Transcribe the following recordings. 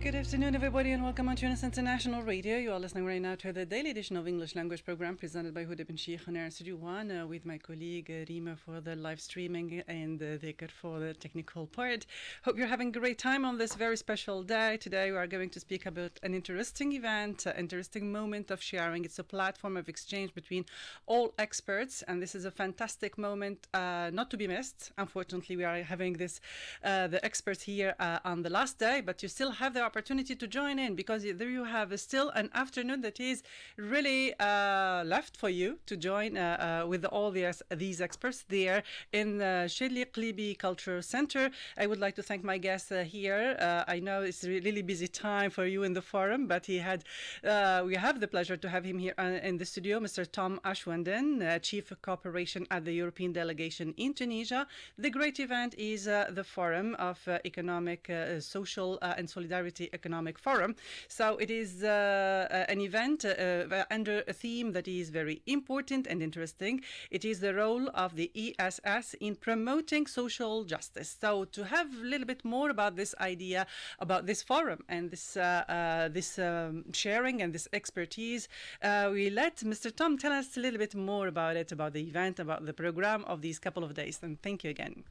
Good afternoon, everybody, and welcome on Tunis International Radio. You are listening right now to the daily edition of English language program presented by Houda Ben Cheikh on Studio 1 with my colleague Rima for the live streaming and Dhikr for the technical part. Hope you're having a great time on this very special day. Today we are going to speak about an interesting event, an interesting moment of sharing. It's a platform of exchange between all experts, and this is a fantastic moment not to be missed. Unfortunately, we are having the experts here on the last day, but you still have the opportunity to join in, because there you have still an afternoon that is really left for you to join with all these experts there in Shedli Qlibi Culture Center. I would like to thank my guest here. I know it's a really busy time for you in the forum, but we have the pleasure to have him here in the studio, Mr. Tom Aswanden, Chief of Coopération at the European delegation in Tunisia. The great event is the Forum of Economic, Social and Solidarity Economic Forum. So it is an event under a theme that is very important and interesting. It is the role of the ESS in promoting social justice. So to have a little bit more about this idea, about this forum and this sharing and this expertise, we let Mr. Tom tell us a little bit more about it, about the event, about the program of these couple of days. And thank you again.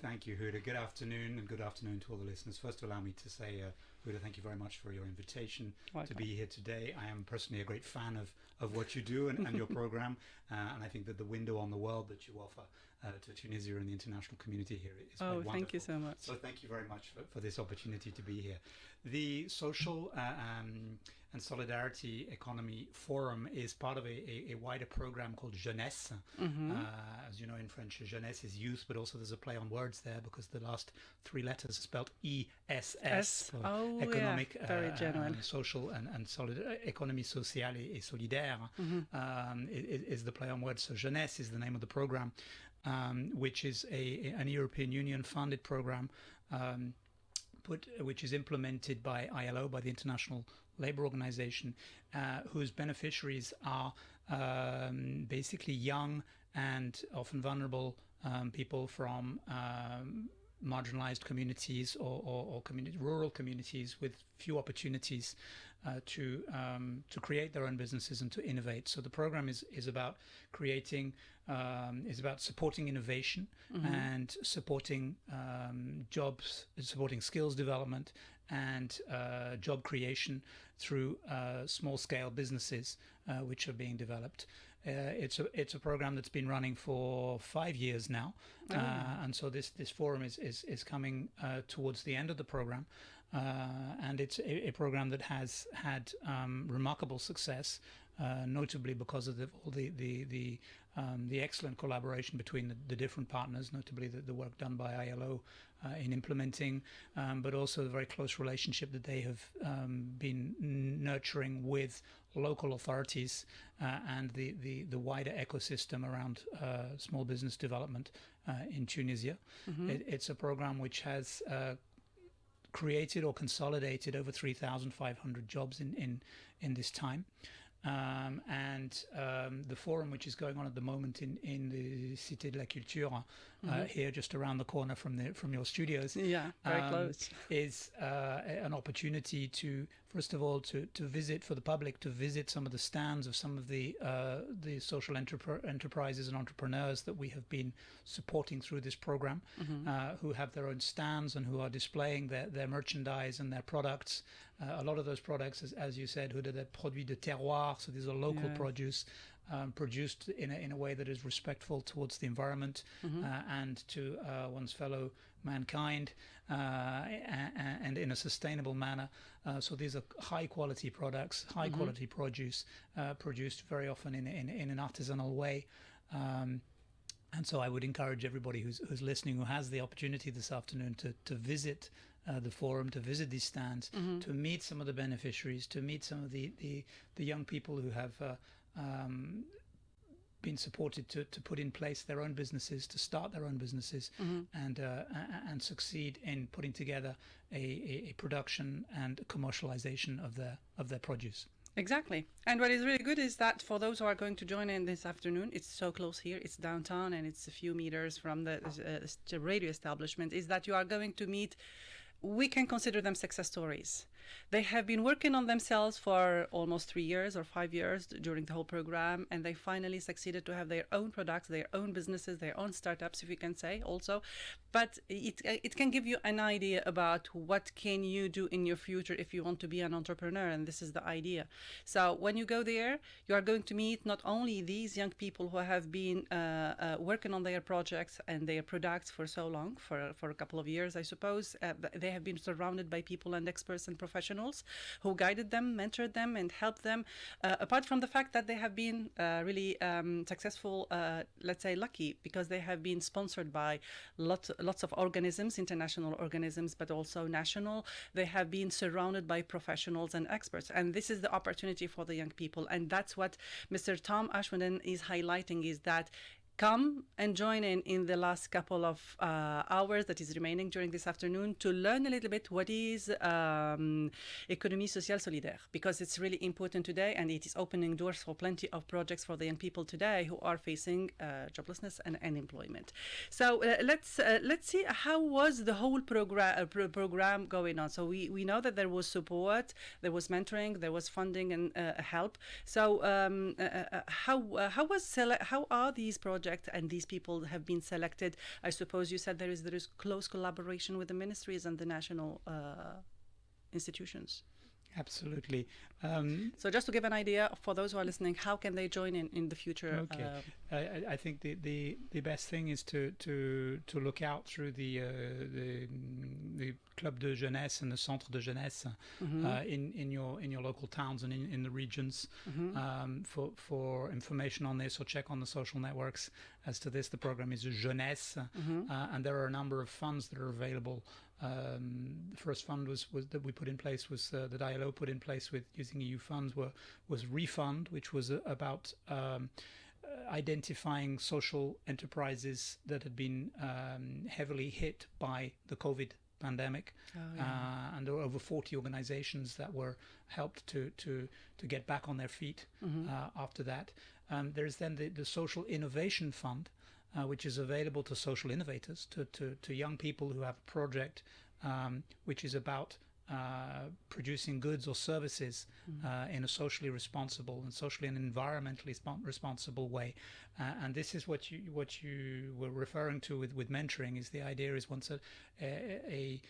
Thank you, Houda. Good afternoon, and good afternoon to all the listeners. First, allow me to say, Houda, thank you very much for your invitation to be here today. I am personally a great fan of what you do and your program, and I think that the window on the world that you offer to Tunisia and the international community here is quite wonderful. Thank you so much. So thank you very much for this opportunity to be here. The Social and Solidarity Economy Forum is part of a wider program called Jeunesse. As you know, in French, jeunesse is youth, but also there's a play on words there, because the last three letters are spelled ESS. Economic, very genuine. Social and Economie Sociale et Solidaire is the play on words. So Jeunesse is the name of the program, which is an European Union funded program which is implemented by ILO, by the International Labour Organization, whose beneficiaries are basically young and often vulnerable people from marginalized communities or rural communities with few opportunities to create their own businesses and to innovate. So the program is about creating, is about supporting innovation and supporting jobs, supporting skills development and job creation through small-scale businesses which are being developed. It's a program that's been running for 5 years now, and so this forum is coming towards the end of the program, and it's a program that has had remarkable success, notably because of all the excellent collaboration between the different partners, notably the work done by ILO in implementing, but also the very close relationship that they have been nurturing with local authorities and the wider ecosystem around small business development in Tunisia. It's a program which has created or consolidated over 3,500 jobs in this time. And the forum, which is going on at the moment in the Cité de la Culture, here just around the corner from your studios, very close, is an opportunity to, first of all, to visit, for the public to visit some of the stands of some of the social enterprises and entrepreneurs that we have been supporting through this program, who have their own stands and who are displaying their merchandise and their products. A lot of those products, as you said, Houda, they're produits de terroir, so these are local produce, produced in a way that is respectful towards the environment and to one's fellow mankind, and in a sustainable manner. So these are high quality products, high quality produce, produced very often in an artisanal way. And so I would encourage everybody who's listening, who has the opportunity this afternoon to visit the forum, to visit these stands, to meet some of the beneficiaries, to meet some of the young people who have been supported to put in place their own businesses, to start their own businesses, and succeed in putting together a production and commercialization of their produce. Exactly. And what is really good is that for those who are going to join in this afternoon, it's so close here, it's downtown, and it's a few meters from the radio establishment, is that you are going to meet we can consider them success stories. They have been working on themselves for almost 3 years or 5 years during the whole program, and they finally succeeded to have their own products, their own businesses, their own startups, if you can say also. But it can give you an idea about what can you do in your future if you want to be an entrepreneur, and this is the idea. So when you go there, you are going to meet not only these young people who have been working on their projects and their products for so long, for a couple of years, I suppose. They have been surrounded by people and experts and professionals who guided them, mentored them, and helped them. Apart from the fact that they have been really successful, let's say lucky, because they have been sponsored by lots of organisms, international organisms, but also national. They have been surrounded by professionals and experts. And this is the opportunity for the young people. And that's what Mr. Tom Aswanden is highlighting, is that come and join in the last couple of hours that is remaining during this afternoon to learn a little bit what is Économie Sociale Solidaire, because it's really important today, and it is opening doors for plenty of projects for the young people today who are facing joblessness and unemployment. So let's see how was the whole program going on. So we know that there was support, there was mentoring, there was funding and help. So how are these projects and these people have been selected? I suppose you said there is close collaboration with the ministries and the national institutions. Absolutely. So just to give an idea for those who are listening, how can they join in the future? Okay. I think the best thing is to look out through the Club de Jeunesse and the Centre de Jeunesse in your local towns and in the regions for information on this, or check on the social networks as to this. The program is Jeunesse, and there are a number of funds that are available. The first fund was that we put in place was that ILO put in place with using EU funds was Refund, which was about identifying social enterprises that had been heavily hit by the COVID pandemic. And there were over 40 organizations that were helped to get back on their feet after that. There's then the Social Innovation Fund, which is available to social innovators, to young people who have a project which is about producing goods or services in a socially responsible and socially and environmentally responsible way. And this is what you were referring to with mentoring. Is the idea is once an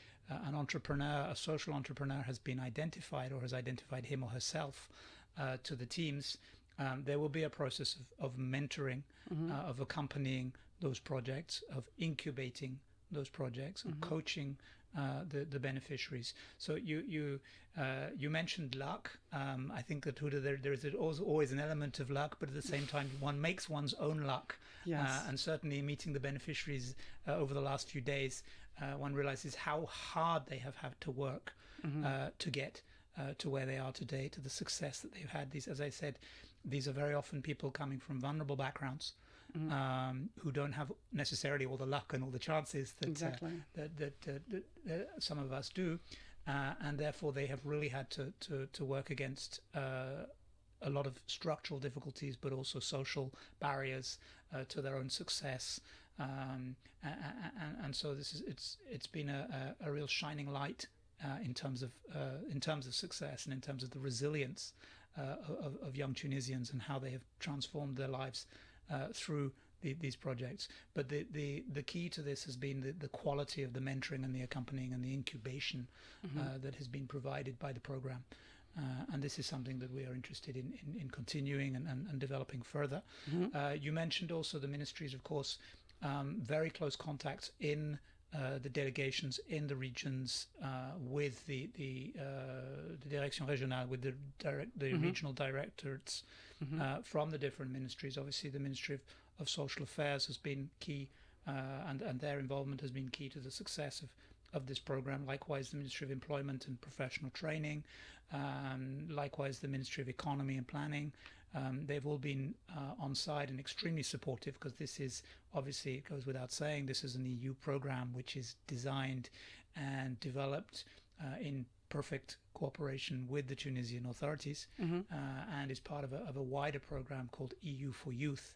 entrepreneur, a social entrepreneur, has been identified or has identified him or herself to the teams, there will be a process of mentoring, of accompanying those projects, of incubating those projects, and coaching the beneficiaries. So you mentioned luck. I think that Houda, there is always an element of luck, but at the same time, one makes one's own luck. Yes. And certainly meeting the beneficiaries over the last few days, one realizes how hard they have had to work to get to where they are today, to the success that they've had. These, as I said, these are very often people coming from vulnerable backgrounds, who don't have necessarily all the luck and all the chances that some of us do, and therefore they have really had to work against a lot of structural difficulties, but also social barriers to their own success. And so it's been a real shining light in terms of success and in terms of the resilience of young Tunisians and how they have transformed their lives through these projects. But the key to this has been the quality of the mentoring and the accompanying and the incubation that has been provided by the program. And this is something that we are interested in continuing and developing further. You mentioned also the ministries, of course, very close contacts in the delegations in the regions with the Direction Régionale, with the regional directorates from the different ministries. Obviously, the Ministry of Social Affairs has been key, and their involvement has been key to the success of this program. Likewise, the Ministry of Employment and Professional Training, likewise the Ministry of Economy and Planning. They've all been on side and extremely supportive, because this is, obviously, it goes without saying, this is an EU program which is designed and developed in perfect cooperation with the Tunisian authorities, and is part of a wider program called EU for Youth,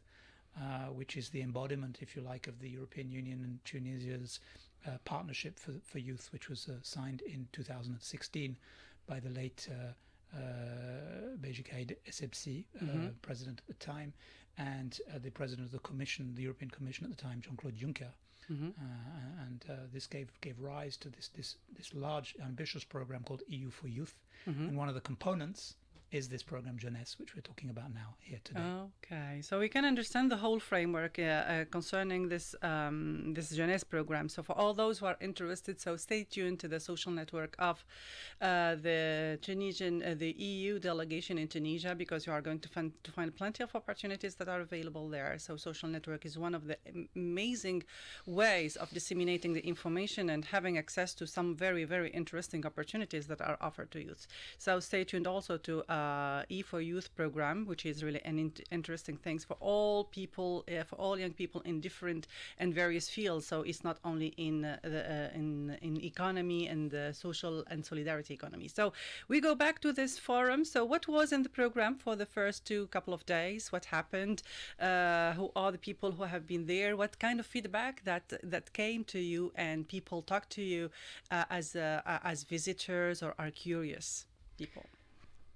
which is the embodiment, if you like, of the European Union and Tunisia's partnership for youth, which was signed in 2016 by the late Béjikaïd Essebsi, president at the time, and the president of the Commission, the European Commission at the time, Jean-Claude Juncker. And this gave rise to this large, ambitious program called EU for Youth. And one of the components is this program Jeunesse, which we're talking about now here today. Okay, so we can understand the whole framework concerning this this Jeunesse program. So for all those who are interested, so stay tuned to the social network of the Tunisian, the EU delegation in Tunisia, because you are going to find plenty of opportunities that are available there. So social network is one of the amazing ways of disseminating the information and having access to some very, very interesting opportunities that are offered to youth. So stay tuned also to E for Youth program, which is really an interesting thing for all people, for all young people in different and various fields. So it's not only in economy and the social and solidarity economy. So we go back to this forum. So what was in the program for the first couple of days? What happened? Who are the people who have been there? What kind of feedback that came to you and people talk to you as visitors or are curious people?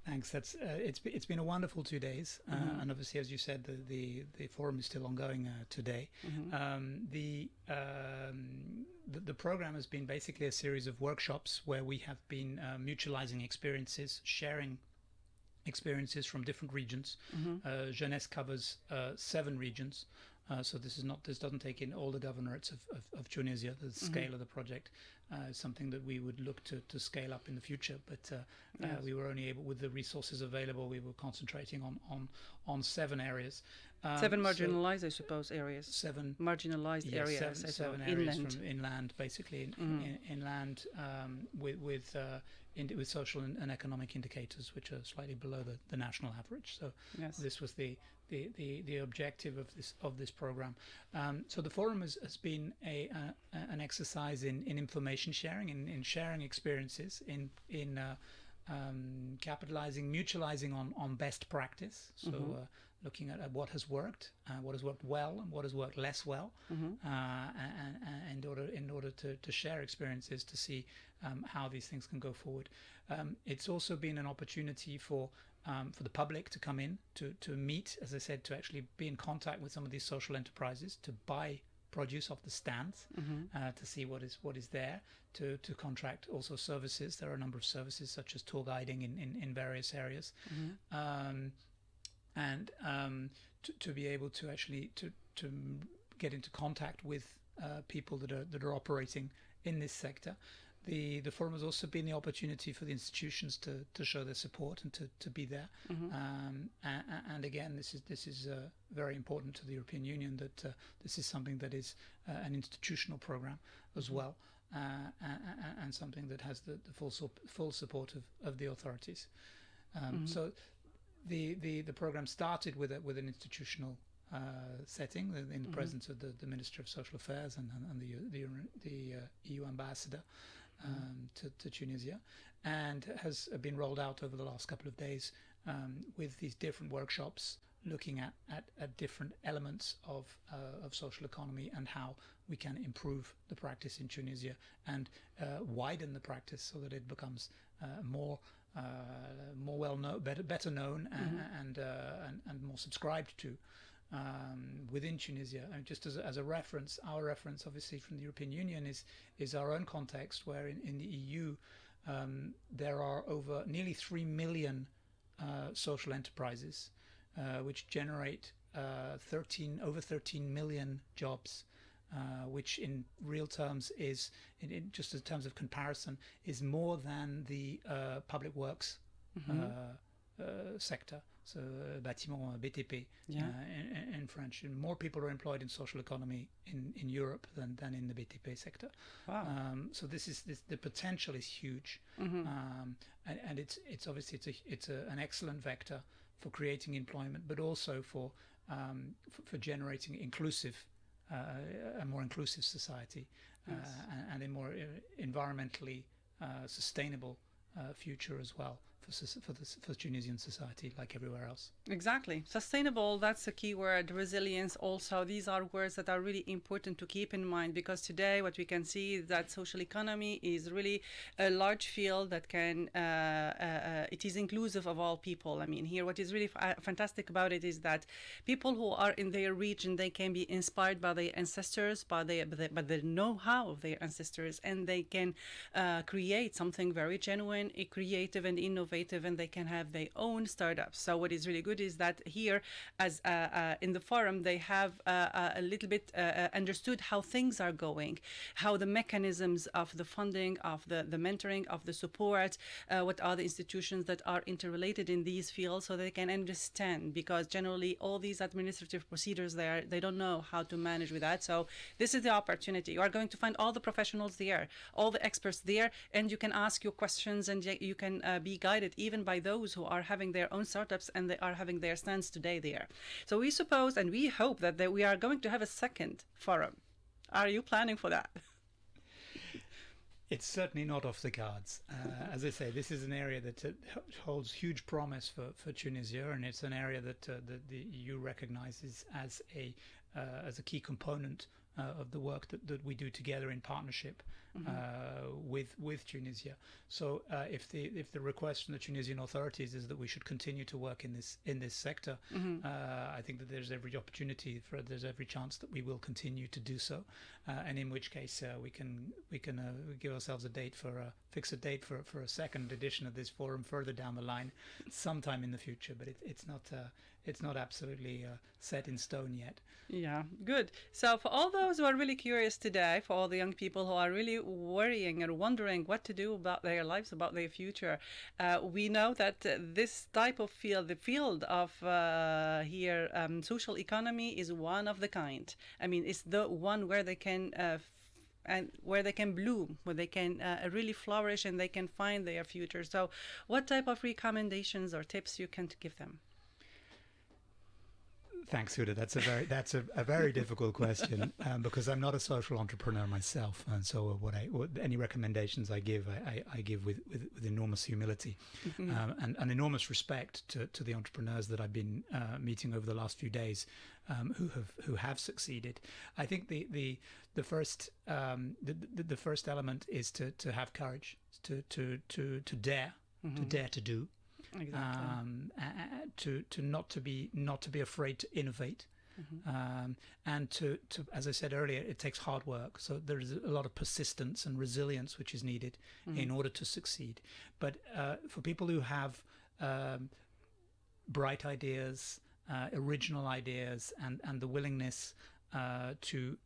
Thanks. That's it's been a wonderful 2 days, and obviously, as you said, the forum is still ongoing today. The program has been basically a series of workshops where we have been mutualizing experiences, sharing experiences from different regions. Jeunesse covers 7 regions. So this doesn't take in all the governorates of Tunisia. The scale of the project is something that we would look to scale up in the future, but we were only able, with the resources available, we were concentrating on 7 areas. 7 marginalized, I suppose, areas. 7 marginalized areas. 7 areas from inland, basically inland, with social and economic indicators, which are slightly below the national average. So this was the objective of this program. So the forum has been an exercise in information sharing, in sharing experiences, in capitalizing, mutualizing on best practice. So looking at what has worked well, and what has worked less well, and in order to share experiences, to see how these things can go forward. It's also been an opportunity for the public to come in, to meet, as I said, to actually be in contact with some of these social enterprises, to buy produce off the stands, to see what is there, to contract also services. There are a number of services such as tour guiding in various areas, and to be able to actually to get into contact with people that are operating in this sector. The forum has also been the opportunity for the institutions to show their support and to be there. And again, this is very important to the European Union, that this is something that is an institutional program as well, and something that has the full support of the authorities. So the program started with an institutional setting in the presence of the Minister of Social Affairs and the EU ambassador to Tunisia, and has been rolled out over the last couple of days with these different workshops looking at different elements of social economy and how we can improve the practice in Tunisia and widen the practice so that it becomes more well known, better known, and more subscribed to within Tunisia. And just as a reference, our reference obviously from the European Union is our own context, where in the EU there are over nearly 3 million social enterprises which generate over 13 million jobs, which in real terms is, in just in terms of comparison, is more than the public works sector. So bâtiment, BTP, in French. And more people are employed in social economy in Europe than in the BTP sector. Wow. So the potential is huge, and it's obviously an excellent vector for creating employment, but also for generating a more inclusive society, and a more environmentally sustainable future as well for Tunisian society, like everywhere else. Exactly. Sustainable, that's a key word. Resilience also. These are words that are really important to keep in mind, because today what we can see is that social economy is really a large field that can, it is inclusive of all people. I mean, here what is really fantastic about it is that people who are in their region, they can be inspired by their ancestors, by the know-how of their ancestors, and they can create something very genuine, creative and innovative, and they can have their own startups. So what is really good is that here, as in the forum, they have a little bit understood how things are going, how the mechanisms of the funding, of the mentoring, of the support, what are the institutions that are interrelated in these fields, so they can understand, because generally all these administrative procedures there, they don't know how to manage with that. So this is the opportunity. You are going to find all the professionals there, all the experts there, and you can ask your questions, and you can be guided even by those who are having their own startups and they are having their stands today there. So we suppose and we hope that we are going to have a second forum. Are you planning for that? It's certainly not off the cards. As I say, this is an area that holds huge promise for Tunisia, and it's an area that the EU recognizes as a key component of the work that we do together in partnership with Tunisia. So if the request from the Tunisian authorities is that we should continue to work in this sector, I think that there's every opportunity there's every chance that we will continue to do so, and in which case we can give ourselves fix a date for a second edition of this forum further down the line, sometime in the future. But it's not absolutely set in stone yet. Yeah, good. So for all those who are really curious today, for all the young people who are really worrying and wondering what to do about their lives, about their future, we know that this type of field, the field of social economy, is one of the kind. I mean, it's the one where they can and where they can bloom, where they can really flourish, and they can find their future. So what type of recommendations or tips you can give them? Thanks, Houda. That's a very difficult question, because I'm not a social entrepreneur myself, and so any recommendations I give, I give with enormous humility and enormous respect to the entrepreneurs that I've been meeting over the last few days, who have succeeded. I think the first element is to have courage, to dare, to dare to do. Exactly. To not to be afraid to innovate, and to as I said earlier, it takes hard work. So there is a lot of persistence and resilience which is needed in order to succeed. But for people who have bright ideas, original ideas, and the willingness to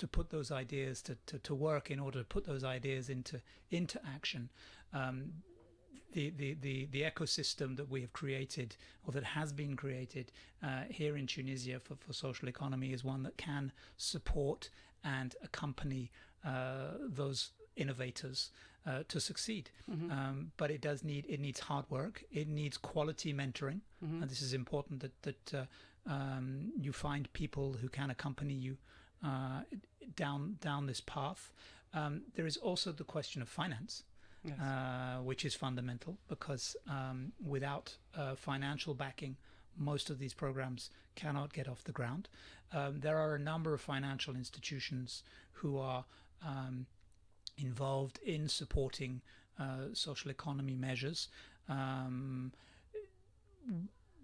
put those ideas to work in order to put those ideas into action. The ecosystem that we have created, or that has been created here in Tunisia for social economy, is one that can support and accompany those innovators to succeed. But it needs hard work. It needs quality mentoring, and this is important that you find people who can accompany you down this path. There is also the question of finance. Yes. Which is fundamental, because without financial backing, most of these programs cannot get off the ground. There are a number of financial institutions who are involved in supporting social economy measures.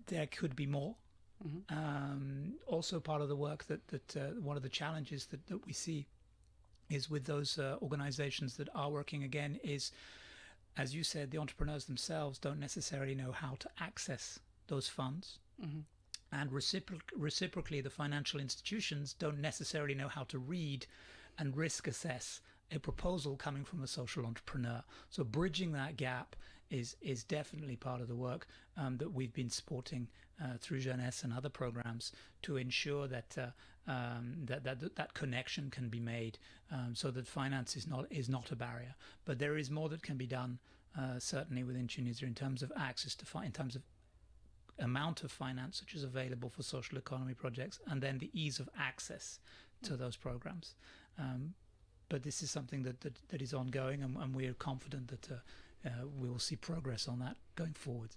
There could be more. Also, part of the work that one of the challenges that we see is with those organizations that are working, again, is, as you said, the entrepreneurs themselves don't necessarily know how to access those funds. And reciprocally, the financial institutions don't necessarily know how to read and risk assess a proposal coming from a social entrepreneur. So bridging that gap is definitely part of the work that we've been supporting through Jeunesse and other programs, to ensure that that connection can be made, so that finance is not a barrier. But there is more that can be done, certainly within Tunisia, in terms of access to in terms of amount of finance which is available for social economy projects, and then the ease of access to those programs. But this is something that is ongoing, and we are confident that we will see progress on that going forward.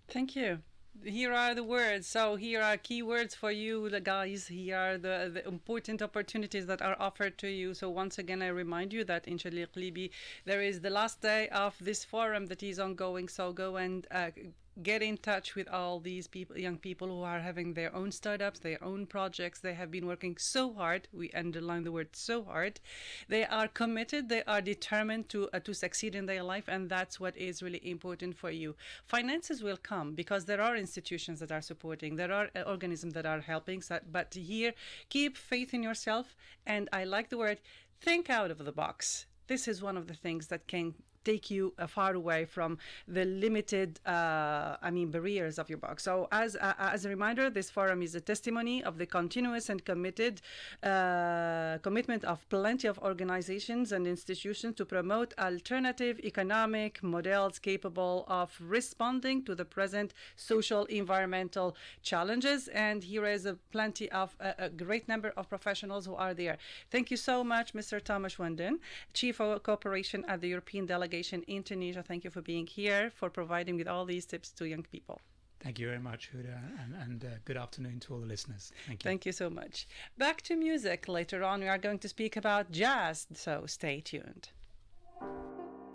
Thank you. Here are the words. So here are key words for you, the guys. Here are the important opportunities that are offered to you. So once again, I remind you that in Shaliq Libi, there is the last day of this forum that is ongoing. So go and get in touch with all these people, young people who are having their own startups, their own projects. They have been working so hard. We underline the word so hard. They are committed. They are determined to succeed in their life, and that's what is really important for you. Finances will come because there are institutions that are supporting. There are organisms that are helping. But here, keep faith in yourself. And I like the word, think out of the box. This is one of the things that can take you far away from the limited barriers of your box. So as a reminder, this forum is a testimony of the continuous and commitment of plenty of organizations and institutions to promote alternative economic models capable of responding to the present social environmental challenges. And here is plenty of a great number of professionals who are there. Thank you so much, Mr. Tom Aswanden, Chief of Cooperation at the European Delegation in Tunisia. Thank you for being here, for providing with all these tips to young people. Thank you very much, Houda, and good afternoon to all the listeners. Thank you. Thank you so much. Back to music. Later on, we are going to speak about jazz, so stay tuned.